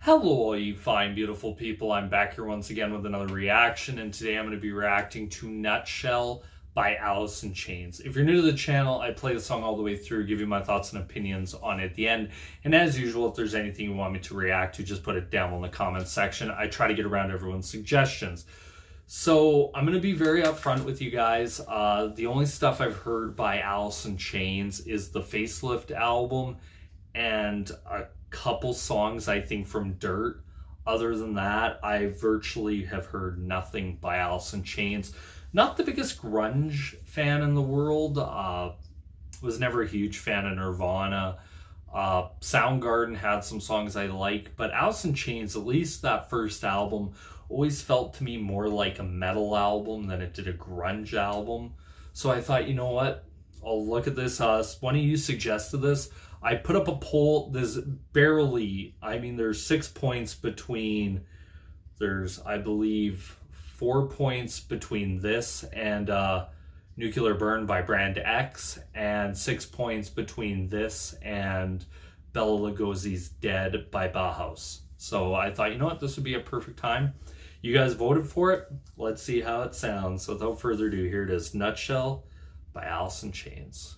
Hello, all you fine, beautiful people. I'm back here once again with another reaction, and today I'm going to be reacting to Nutshell by Alice in Chains. If you're new to the channel, I play the song all the way through, give you my thoughts and opinions on it at the end. And as usual, if there's anything you want me to react to, just put it down in the comments section. I try to get around everyone's suggestions. So I'm going to be very upfront with you guys. The only stuff I've heard by Alice in Chains is the Facelift album and a couple songs, I think, from Dirt. Other than that, I virtually have heard nothing by Alice in Chains. Not the biggest grunge fan in the world. Was never a huge fan of Nirvana. Soundgarden had some songs I like, but Alice in Chains, at least that first album, always felt to me more like a metal album than it did a grunge album. So I thought, you know what? I'll look at this. One of you suggested this. I put up a poll. There's there's 6 points between, I believe, 4 points between this and Nuclear Burn by Brand X, and 6 points between this and Bela Lugosi's Dead by Bauhaus. So I thought, you know what, this would be a perfect time. You guys voted for it. Let's see how it sounds. So without further ado, here it is, Nutshell by Alice in Chains.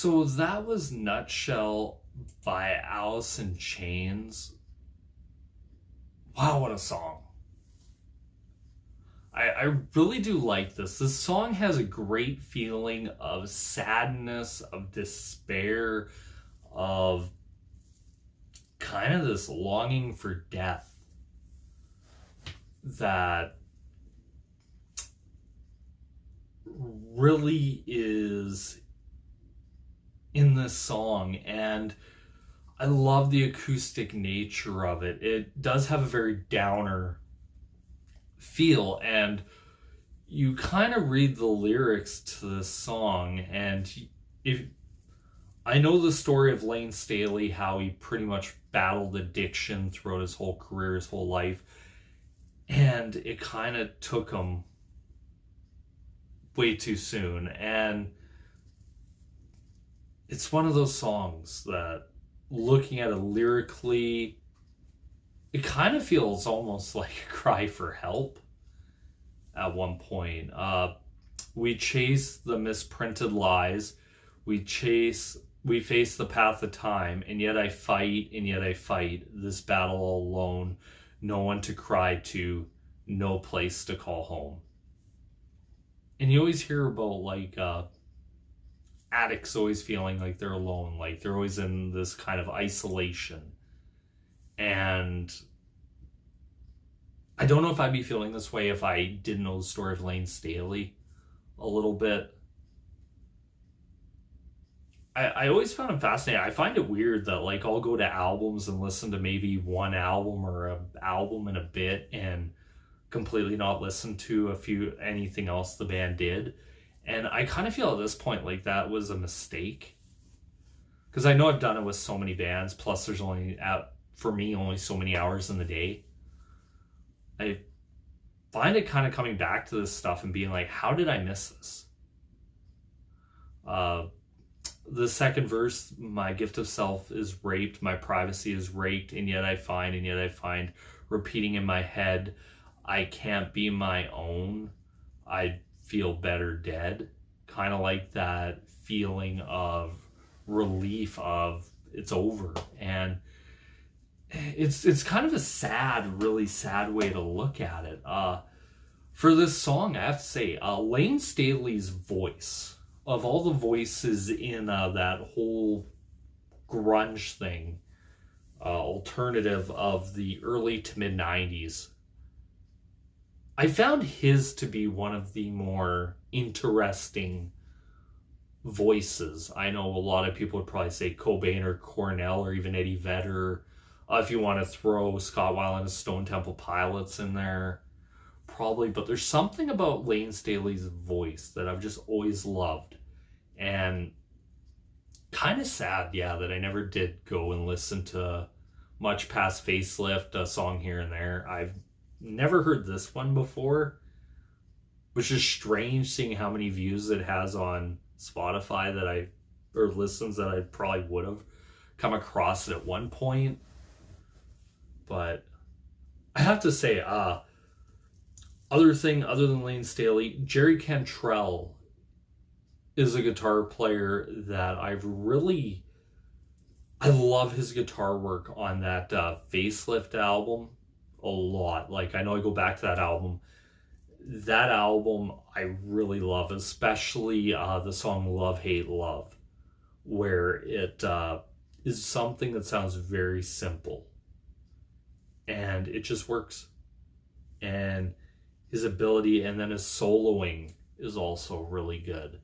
So that was Nutshell by Alice in Chains. Wow, what a song. I really do like this. This song has a great feeling of sadness, of despair, of kind of this longing for death that really is in this song. And I love the acoustic nature of it. It does have a very downer feel, and you kind of read the lyrics to this song, and if I know the story of Lane Staley, how he pretty much battled addiction throughout his whole career, his whole life, and it kind of took him way too soon. And it's one of those songs that, looking at it lyrically, it kind of feels almost like a cry for help at one point. We chase the misprinted lies. We face the path of time, and yet I fight, this battle all alone. No one to cry to, no place to call home. And you always hear about, like, addicts always feeling like they're alone, like they're always in this kind of isolation. And I don't know if I'd be feeling this way if I didn't know the story of Lane Staley a little bit. I always found him fascinating. I find it weird that, like, I'll go to albums and listen to maybe one album or an album and a bit and completely not listen to anything else the band did. And I kind of feel at this point like that was a mistake. Because I know I've done it with so many bands, plus there's only, for me, only so many hours in the day. I find it kind of coming back to this stuff and being like, how did I miss this? The second verse, my gift of self is raped, my privacy is raked, and yet I find, repeating in my head, I can't be my own, I feel better dead. Kind of like that feeling of relief of it's over. And it's kind of a sad, really sad way to look at it. For this song, I have to say, Lane Staley's voice, of all the voices in that whole grunge thing, alternative of the early to mid 90s, I found his to be one of the more interesting voices. I know a lot of people would probably say Cobain or Cornell or even Eddie Vedder. If you want to throw Scott Weiland and Stone Temple Pilots in there, probably. But there's something about Lane Staley's voice that I've just always loved. And kind of sad, yeah, that I never did go and listen to much past Facelift, a song here and there. I've never heard this one before, which is strange seeing how many views it has on Spotify or listens that I probably would have come across it at one point. But I have to say, other than Lane Staley, Jerry Cantrell is a guitar player that I love his guitar work on that Facelift album a lot. Like, I know I go back to that album. That album I really love, especially the song Love, Hate, Love, where it is something that sounds very simple. And it just works. And his ability, and then his soloing is also really good.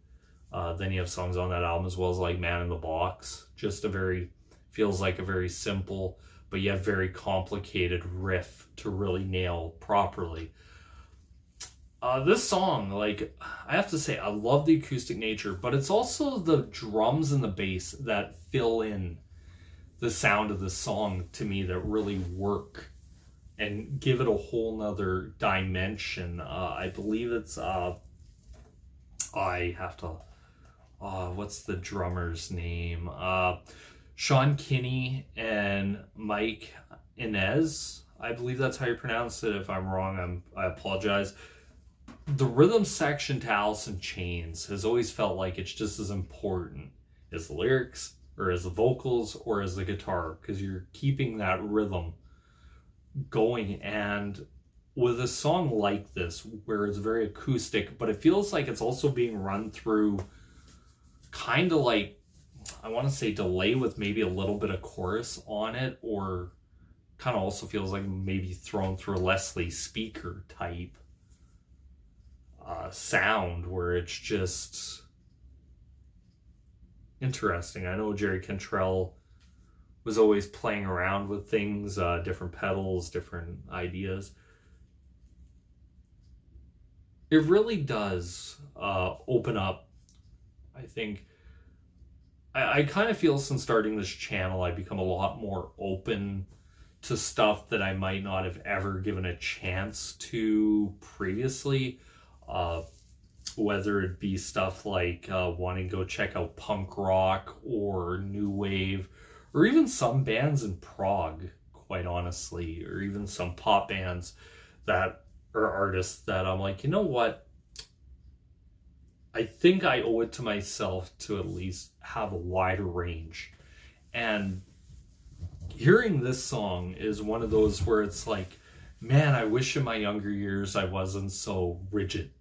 Then you have songs on that album as well as like Man in the Box. Just feels like a very simple, but yet very complicated riff to really nail properly. This song, like, I have to say, I love the acoustic nature, but it's also the drums and the bass that fill in the sound of the song to me that really work and give it a whole nother dimension. I believe it's, what's the drummer's name? Sean Kinney and Mike Inez. I believe that's how you pronounce it. If I'm wrong, I apologize. The rhythm section to Alice in Chains has always felt like it's just as important Is the lyrics, or is the vocals, or is the guitar? Because you're keeping that rhythm going. And with a song like this, where it's very acoustic, but it feels like it's also being run through kind of like, I want to say delay with maybe a little bit of chorus on it, or kind of also feels like maybe thrown through a Leslie speaker type sound, where it's just interesting. I know Jerry Cantrell was always playing around with things, different pedals, different ideas. It really does open up, I think. I kind of feel since starting this channel, I've become a lot more open to stuff that I might not have ever given a chance to previously. Whether it be stuff like wanting to go check out punk rock or new wave, or even some bands in prog, quite honestly, or even some pop bands that are artists that I'm like, you know what? I think I owe it to myself to at least have a wider range. And hearing this song is one of those where it's like, man, I wish in my younger years I wasn't so rigid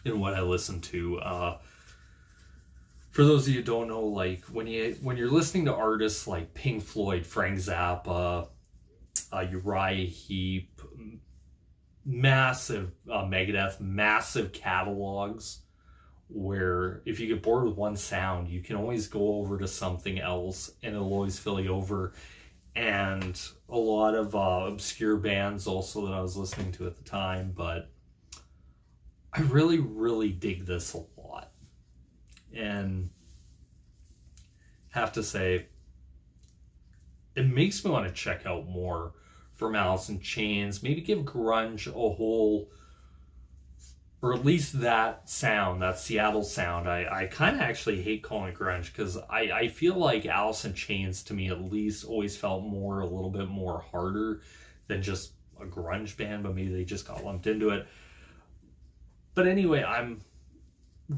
in what I listen to. For those of you who don't know, like when you're listening to artists like Pink Floyd, Frank Zappa, Uriah Heep, massive Megadeth, massive catalogs, where if you get bored with one sound, you can always go over to something else and it'll always fill you over. And a lot of obscure bands also that I was listening to at the time, but I really, really dig this a lot. And have to say, it makes me want to check out more from Alice in Chains, maybe give grunge a whole, or at least that sound, that Seattle sound. I kind of actually hate calling it grunge, because I feel like Alice in Chains to me at least always felt more, a little bit more harder than just a grunge band, but maybe they just got lumped into it. But anyway, I'm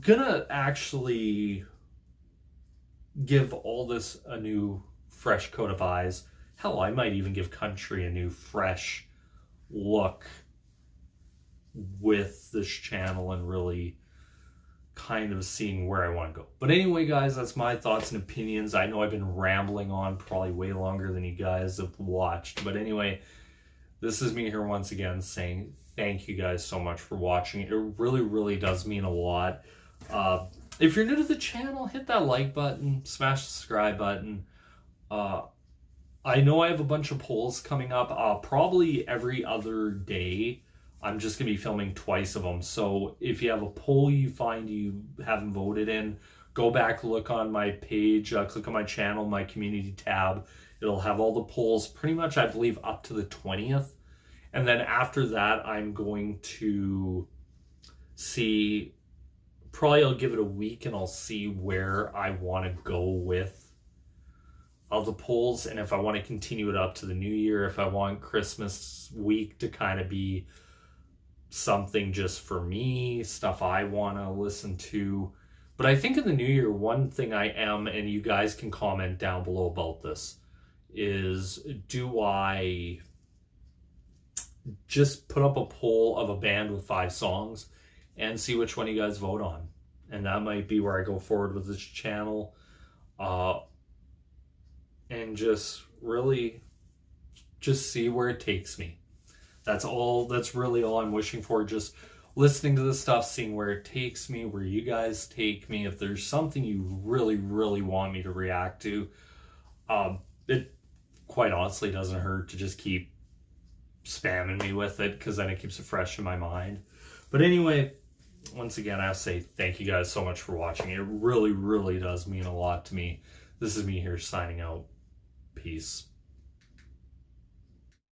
gonna actually give all this a new fresh coat of eyes. Hell, I might even give country a new fresh look with this channel and really kind of seeing where I want to go. But anyway, guys, that's my thoughts and opinions. I know I've been rambling on probably way longer than you guys have watched. But anyway, this is me here once again saying thank you guys so much for watching. It really, really does mean a lot. If you're new to the channel, hit that like button, smash the subscribe button. I know I have a bunch of polls coming up, probably every other day. I'm just going to be filming twice of them. So if you have a poll you find you haven't voted in, go back, look on my page, click on my channel, my community tab. It'll have all the polls pretty much, I believe, up to the 20th. And then after that, I'm going to see, probably I'll give it a week and I'll see where I want to go with all the polls. And if I want to continue it up to the new year, if I want Christmas week to kind of be something just for me, stuff I want to listen to. But I think in the new year, one thing I am, and you guys can comment down below about this, is do I just put up a poll of a band with 5 songs and see which one you guys vote on? And that might be where I go forward with this channel. And just really just see where it takes me. That's really all I'm wishing for. Just listening to this stuff, seeing where it takes me, where you guys take me. If there's something you really, really want me to react to, it quite honestly doesn't hurt to just keep spamming me with it, because then it keeps it fresh in my mind. But anyway, once again, I'll say thank you guys so much for watching. It really, really does mean a lot to me. This is me here signing out. Peace.